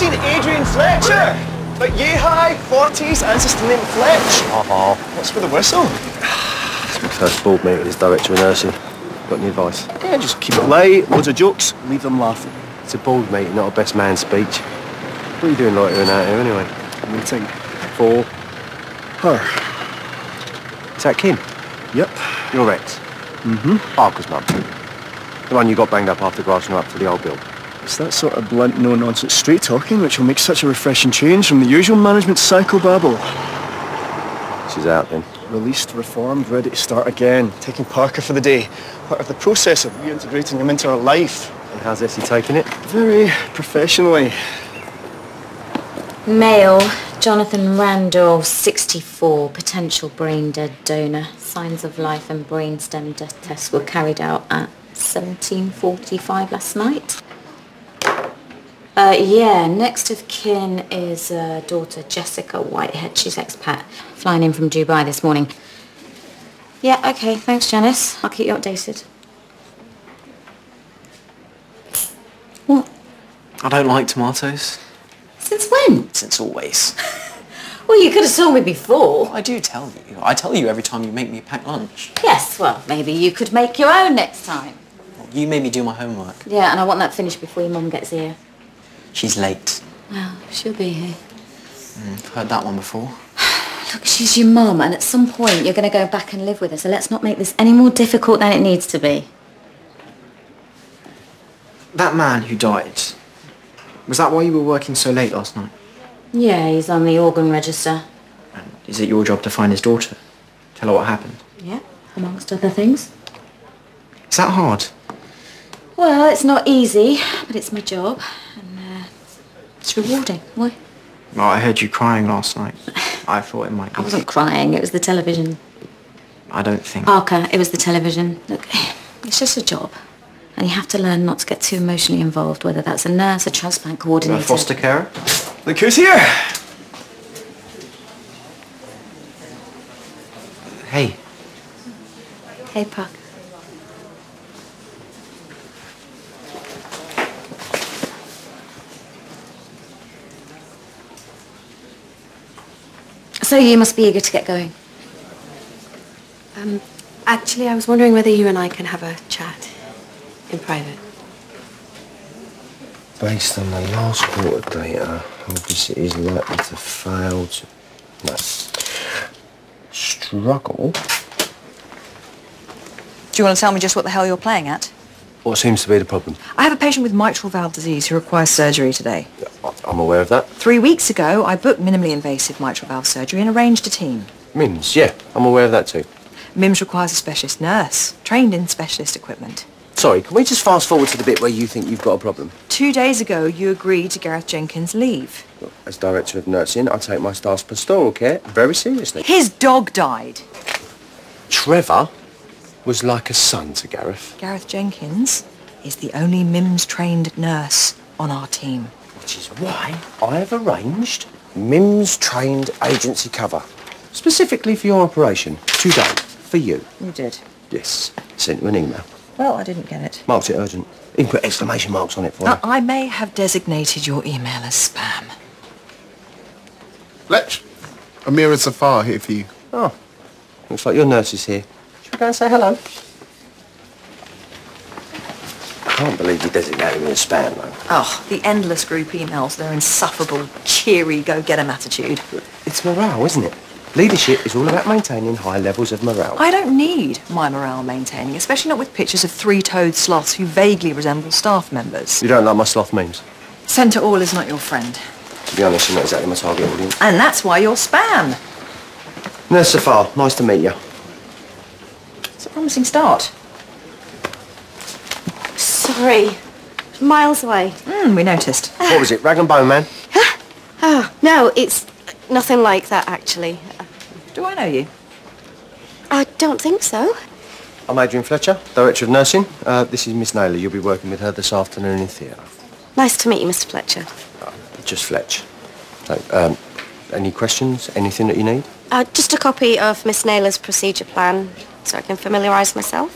seen Adrian Fletcher? But ye high, 40s, ancestor named Fletch. Uh-huh. What's with the whistle? It's my first board meeting as director of nursing. Got any advice? Yeah, just keep it light, loads of jokes, leave them laughing. It's a board meeting, not a best man speech. What are you doing loitering out here anyway? Meeting. For? Her. Is that Kim? Yep. Your ex? Mm-hmm. Parker's mum. The one you got banged up after grassing her up to the old bill. It's that sort of blunt, no-nonsense straight talking which will make such a refreshing change from the usual management psychobabble. She's out then. Released, reformed, ready to start again. Taking Parker for the day. Part of the process of reintegrating him into our life. And how's Essie taking it? Very professionally. Male, Jonathan Randall, 64, potential brain dead donor. Signs of life and brainstem death tests were carried out at 17:45 last night. Yeah, next of kin is daughter Jessica Whitehead. She's expat, flying in from Dubai this morning. Yeah, okay, thanks Janice. I'll keep you updated. What? I don't like tomatoes. Since when? Since always. Well, you could have told me before. I do tell you. I tell you every time you make me a packed lunch. Yes, well, maybe you could make your own next time. Well, you made me do my homework. Yeah, and I want that finished before your mum gets here. She's late. Well, she'll be here. I've heard that one before. Look, she's your mum, and at some point you're going to go back and live with her, so let's not make this any more difficult than it needs to be. That man who died, was that why you were working so late last night? Yeah, he's on the organ register. And is it your job to find his daughter? Tell her what happened? Yeah, amongst other things. Is that hard? Well, it's not easy, but it's my job, and it's rewarding. Why? Well, I heard you crying last night. I thought it might be... I wasn't crying, it was the television. I don't think... Parker, it was the television. Look, it's just a job. And you have to learn not to get too emotionally involved, whether that's a nurse, a transplant coordinator... A foster carer? Look who's here! Hey. Hey, Parker. So you must be eager to get going. Actually, I was wondering whether you and I can have a chat in private. Based on the last quarter data, Holby City is likely to fail to... No. Struggle? Do you want to tell me just what the hell you're playing at? What seems to be the problem? I have a patient with mitral valve disease who requires surgery today. I'm aware of that. 3 weeks ago, I booked minimally invasive mitral valve surgery and arranged a team. MIMS, yeah, I'm aware of that too. MIMS requires a specialist nurse, trained in specialist equipment. Sorry, can we just fast forward to the bit where you think you've got a problem? 2 days ago, you agreed to Gareth Jenkins' leave. Look, as director of nursing, I take my staff's pastoral care very seriously. His dog died. Trevor was like a son to Gareth. Gareth Jenkins is the only MIMS-trained nurse on our team. Which is why I have arranged MIMS-trained agency cover. Specifically for your operation. Today. For you. You did? Yes. Sent you an email. Well, I didn't get it. Marked it urgent. You can put exclamation marks on it for you. I may have designated your email as spam. Fletch, Amira Safar here for you. Oh. Looks like your nurse is here. Should we go and say hello? I can't believe you designated me as spam, though. Oh, the endless group emails, their insufferable, cheery, go-get-'em attitude. It's morale, isn't it? Leadership is all about maintaining high levels of morale. I don't need my morale maintaining, especially not with pictures of three-toed sloths who vaguely resemble staff members. You don't like my sloth memes? Centre all is not your friend. To be honest, you're not exactly my target audience. And that's why you're spam. Nurse Safar, nice to meet you. It's a promising start. Sorry. Miles away. We noticed. What was it, rag and bone man? Oh, no, it's nothing like that, actually. Do I know you? I don't think so. I'm Adrian Fletcher, Director of Nursing. This is Miss Naylor. You'll be working with her this afternoon in theatre. Nice to meet you, Mr. Fletcher. Just Fletch. So, any questions? Anything that you need? Just a copy of Miss Naylor's procedure plan, so I can familiarise myself.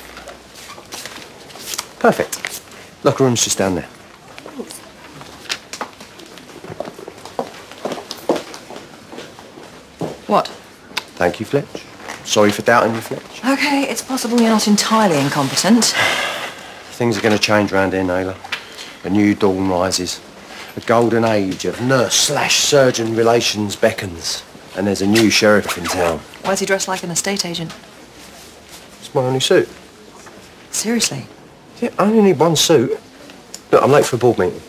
Perfect. Locker room's just down there. What? Thank you, Fletch. Sorry for doubting you, Fletch. OK, it's possible you're not entirely incompetent. Things are going to change round here, Naylor. A new dawn rises. A golden age of nurse/surgeon relations beckons. And there's a new sheriff in town. Why's he dressed like an estate agent? It's my only suit. Seriously? Yeah, I only need one suit. Look, I'm late for a board meeting.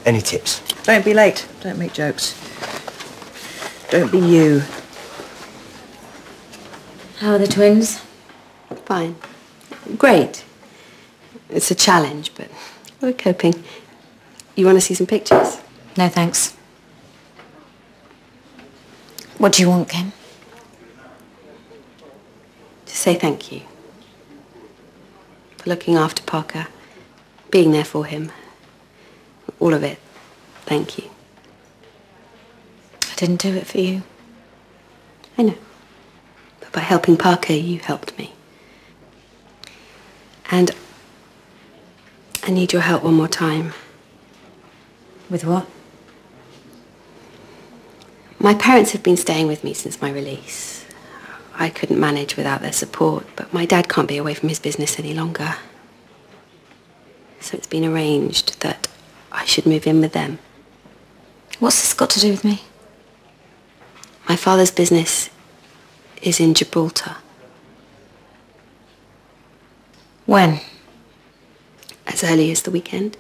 Any tips? Don't be late. Don't make jokes. Don't be you. How are the twins? Fine. Great. It's a challenge, but we're coping. You want to see some pictures? No, thanks. What do you want, Kim? To say thank you for looking after Parker, being there for him. All of it. Thank you. I didn't do it for you. I know. But by helping Parker, you helped me. And I need your help one more time. With what? My parents have been staying with me since my release. I couldn't manage without their support, but my dad can't be away from his business any longer. So it's been arranged that I should move in with them. What's this got to do with me? My father's business is in Gibraltar. When? As early as the weekend.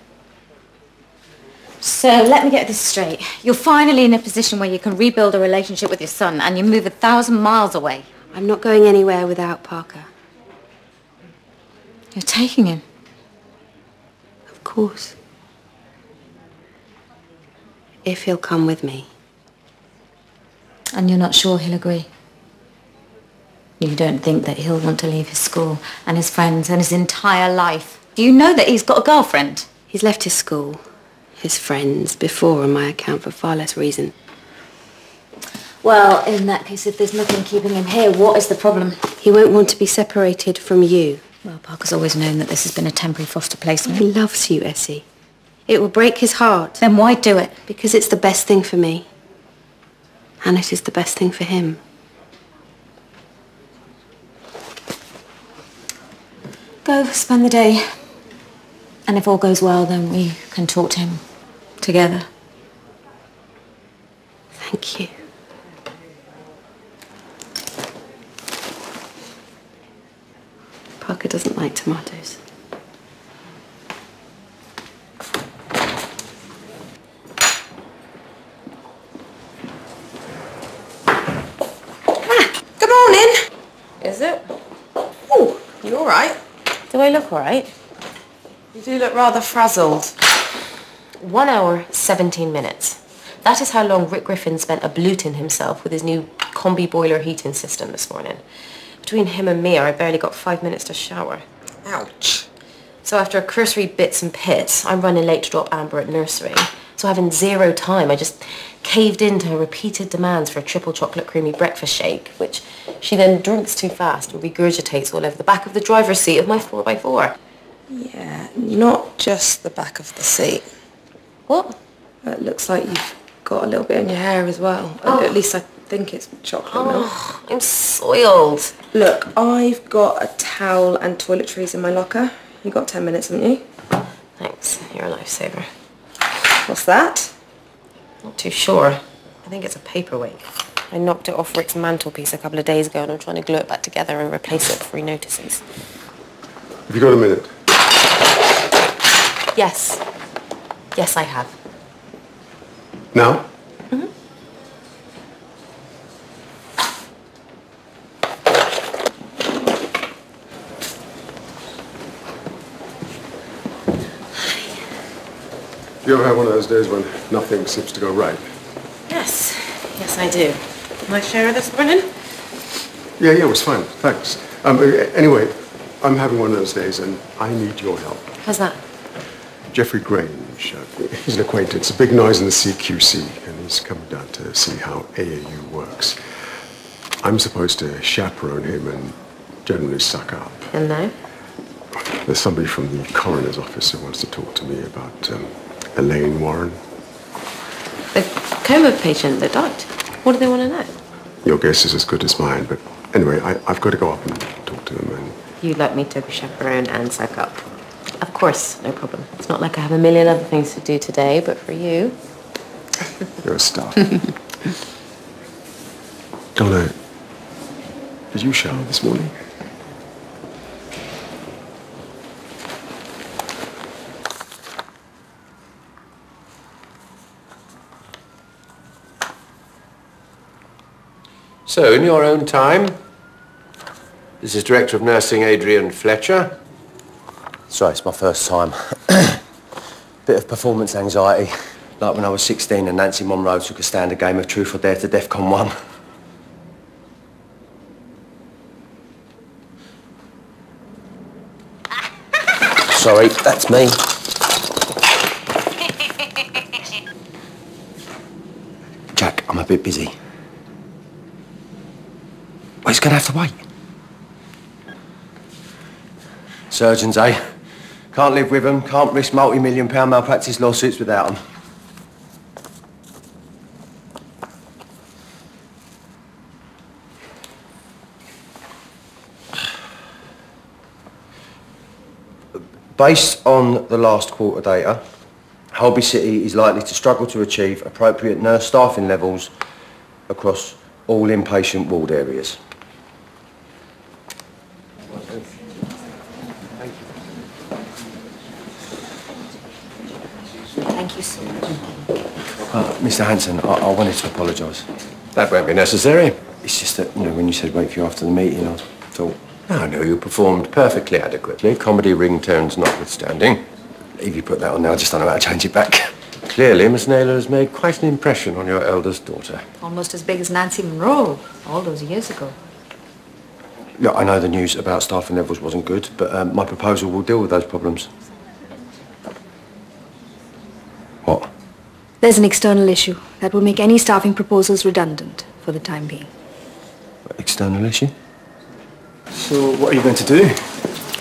So let me get this straight. You're finally in a position where you can rebuild a relationship with your son and you move 1,000 miles away. I'm not going anywhere without Parker. You're taking him? Of course. If he'll come with me. And you're not sure he'll agree? You don't think that he'll want to leave his school and his friends and his entire life? Do you know that he's got a girlfriend? He's left his school, his friends, before on my account for far less reason. Well, in that case, if there's nothing keeping him here, what is the problem? He won't want to be separated from you. Well, Parker's always known that this has been a temporary foster placement. He loves you, Essie. It will break his heart. Then why do it? Because it's the best thing for me. And it is the best thing for him. Go, spend the day. And if all goes well, then we can talk to him together. Thank you. Parker doesn't like tomatoes. Good morning. Is it? Oh, you all right? Do I look all right? You do look rather frazzled. 1 hour, 17 minutes. That is how long Rick Griffin spent abluting himself with his new combi boiler heating system this morning. Between him and me, I barely got 5 minutes to shower. Ouch. So after a cursory bits and pits, I'm running late to drop Amber at nursery. So having zero time, I just caved into her repeated demands for a triple chocolate creamy breakfast shake, which she then drinks too fast and regurgitates all over the back of the driver's seat of my 4x4. Yeah, not just the back of the seat. What? It looks like you've got a little bit in your hair as well. At least I think it's chocolate milk. Oh, I'm soiled. Look, I've got a towel and toiletries in my locker. You got 10 minutes, haven't you? Thanks, you're a lifesaver. What's that? Not too sure. I think it's a paperweight. I knocked it off Rick's mantelpiece a couple of days ago and I'm trying to glue it back together and replace it before he notices. Have you got a minute? Yes. Yes, I have. Now? Do you ever have one of those days when nothing seems to go right? Yes. Yes, I do. My share this morning? Yeah, it was fine. Thanks. Anyway, I'm having one of those days and I need your help. How's that? Jeffrey Grange, he's an acquaintance, a big noise in the CQC, and he's coming down to see how AAU works. I'm supposed to chaperone him and generally suck up. And now? There's somebody from the coroner's office who wants to talk to me about Elaine Warren. coma patient that died. What do they want to know? Your guess is as good as mine, but anyway, I've got to go up and talk to them and... You'd like me to chaperone and suck up? Of course, no problem. It's not like I have a million other things to do today, but for you... You're a star. Donna, did you shower this morning? So, in your own time, this is Director of Nursing Adrian Fletcher. Sorry, it's my first time. Bit of performance anxiety. Like when I was 16 and Nancy Monroe took a standard game of Truth or Dare to DEFCON 1. Sorry, that's me. Jack, I'm a bit busy. Well, he's going to have to wait. Surgeons, eh? Can't live with them, can't risk multi-million-pound malpractice lawsuits without them. Based on the last quarter data, Holby City is likely to struggle to achieve appropriate nurse staffing levels across all inpatient ward areas. Thank you so much. Mr. Hanson, I wanted to apologise. That won't be necessary. It's just that, when you said wait for you after the meeting, I thought... No, you performed perfectly adequately, comedy ringtones notwithstanding. If you put that on there, I just don't know how to change it back. Clearly, Miss Naylor has made quite an impression on your eldest daughter. Almost as big as Nancy Monroe, all those years ago. Look, I know the news about staffing levels wasn't good, but my proposal will deal with those problems. What? There's an external issue that will make any staffing proposals redundant for the time being. External issue? So, what are you going to do?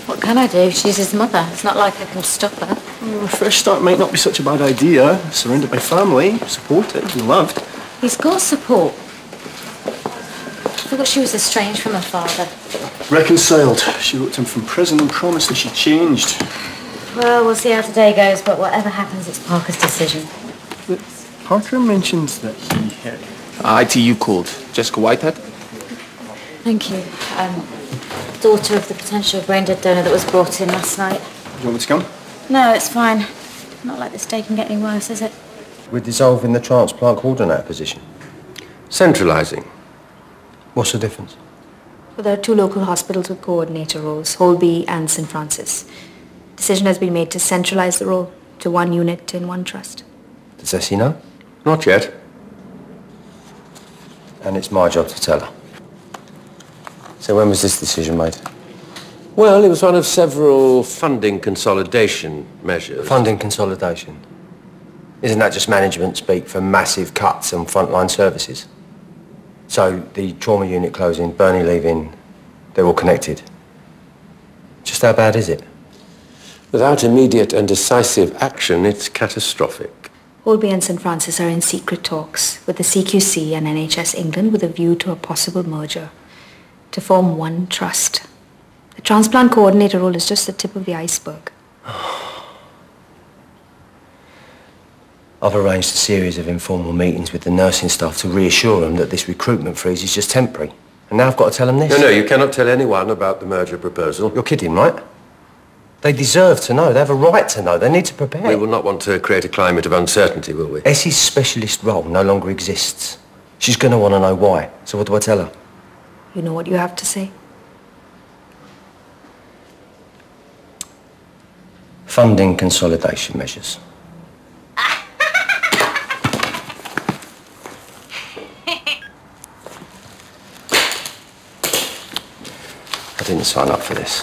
What can I do? She's his mother. It's not like I can stop her. Well, a fresh start might not be such a bad idea. Surrounded by family, supported and loved. He's got support. I thought she was estranged from her father. Reconciled. She wrote to him from prison and promised that she'd changed. Well, we'll see how today goes, but whatever happens, it's Parker's decision. But Parker mentioned that he... ITU called. Jessica Whitehead? Thank you. Daughter of the potential brain-dead donor that was brought in last night. Do you want me to come? No, it's fine. Not like this day can get any worse, is it? We're dissolving the transplant coordinator position. Centralising. What's the difference? Well, there are two local hospitals with coordinator roles, Holby and St. Francis. Decision has been made to centralise the role to one unit in one trust. Does Essie know? Not yet. And it's my job to tell her. So when was this decision made? Well, it was one of several funding consolidation measures. Funding consolidation? Isn't that just management speak for massive cuts on frontline services? So the trauma unit closing, Bernie leaving, they're all connected. Just how bad is it? Without immediate and decisive action, it's catastrophic. Holby and St. Francis are in secret talks with the CQC and NHS England with a view to a possible merger to form one trust. The transplant coordinator role is just the tip of the iceberg. I've arranged a series of informal meetings with the nursing staff to reassure them that this recruitment freeze is just temporary. And now I've got to tell them this. No, you cannot tell anyone about the merger proposal. You're kidding, right? They deserve to know. They have a right to know. They need to prepare. We will not want to create a climate of uncertainty, will we? Essie's specialist role no longer exists. She's going to want to know why. So what do I tell her? You know what you have to say? Funding consolidation measures. I didn't sign up for this.